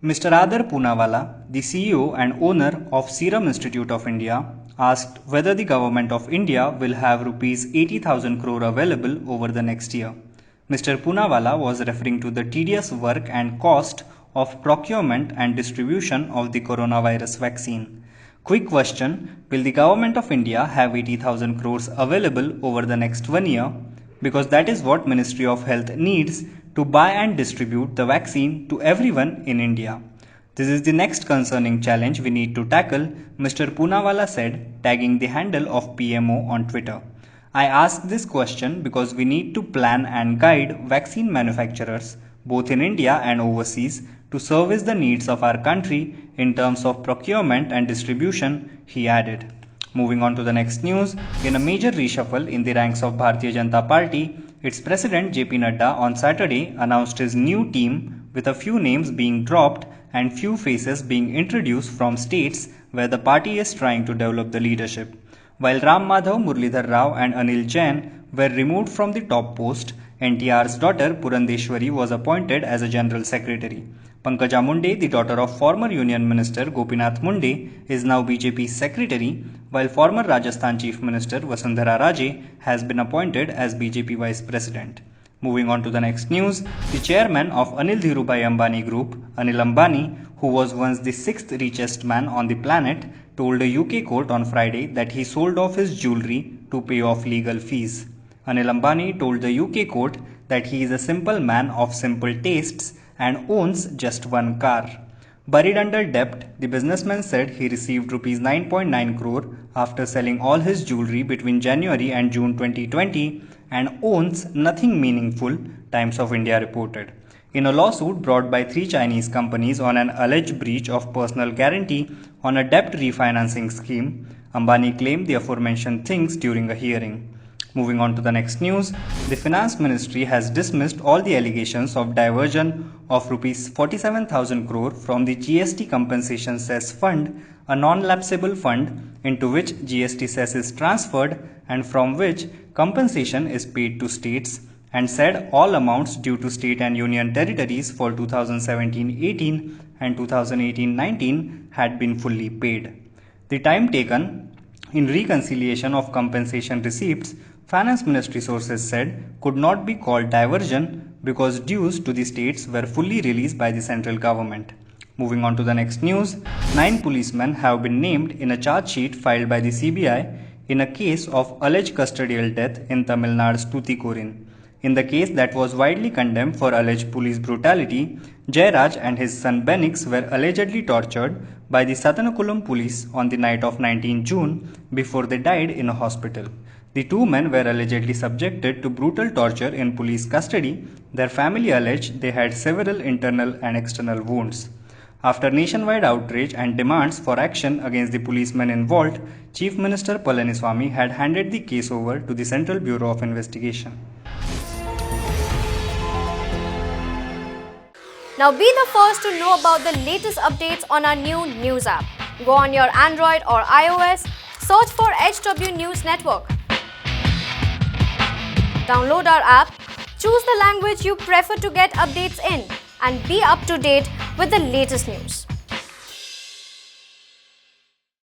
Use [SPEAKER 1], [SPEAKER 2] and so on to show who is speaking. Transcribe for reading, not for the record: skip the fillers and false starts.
[SPEAKER 1] Mr. Adar Poonawalla, the CEO and owner of Serum Institute of India, asked whether the Government of India will have Rs 80,000 crore available over the next year. Mr. Poonawalla was referring to the tedious work and cost of procurement and distribution of the coronavirus vaccine. Quick question, will the Government of India have 80,000 crores available over the next 1 year? Because that is what Ministry of Health needs to buy and distribute the vaccine to everyone in India. This is the next concerning challenge we need to tackle, Mr. Poonawalla said, tagging the handle of PMO on Twitter. I ask this question because we need to plan and guide vaccine manufacturers, both in India and overseas, to service the needs of our country in terms of procurement and distribution, he added. Moving on to the next news, in a major reshuffle in the ranks of Bharatiya Janata Party, its president JP Nadda on Saturday announced his new team with a few names being dropped and few faces being introduced from states where the party is trying to develop the leadership. While Ram Madhav, Muralidhar Rao and Anil Jain were removed from the top post, NTR's daughter Purandeshwari was appointed as a general secretary. Pankaja Munde, the daughter of former Union Minister Gopinath Munde, is now BJP's secretary, while former Rajasthan Chief Minister Vasundhara Raje has been appointed as BJP Vice President. Moving on to the next news, the chairman of Anil Dhirubhai Ambani Group, Anil Ambani, who was once the sixth richest man on the planet, told a UK court on Friday that he sold off his jewellery to pay off legal fees. Anil Ambani told the UK court that he is a simple man of simple tastes and owns just one car. Buried under debt, the businessman said he received Rs 9.9 crore after selling all his jewellery between January and June 2020 and owns nothing meaningful, Times of India reported. In a lawsuit brought by 3 Chinese companies on an alleged breach of personal guarantee on a debt refinancing scheme, Ambani claimed the aforementioned things during a hearing. Moving on to the next news, the Finance Ministry has dismissed all the allegations of diversion of Rs 47,000 crore from the GST Compensation Cess Fund, a non-lapsable fund into which GST cess is transferred and from which compensation is paid to states, and said all amounts due to state and union territories for 2017-18 and 2018-19 had been fully paid. The time taken in reconciliation of compensation receipts, Finance Ministry sources said, could not be called diversion because dues to the states were fully released by the central government. Moving on to the next news, 9 policemen have been named in a charge sheet filed by the CBI in a case of alleged custodial death in Tamil Nadu's Tuticorin. In the case that was widely condemned for alleged police brutality, Jairaj and his son Benix were allegedly tortured by the Satanakulam police on the night of 19 June before they died in a hospital. The 2 men were allegedly subjected to brutal torture in police custody. Their family alleged they had several internal and external wounds. After nationwide outrage and demands for action against the policemen involved, Chief Minister Palaniswamy had handed the case over to the Central Bureau of Investigation.
[SPEAKER 2] Now be the first to know about the latest updates on our new news app. Go on your Android or iOS, search for HW News Network. Download our app, choose the language you prefer to get updates in, and be up to date with the latest news.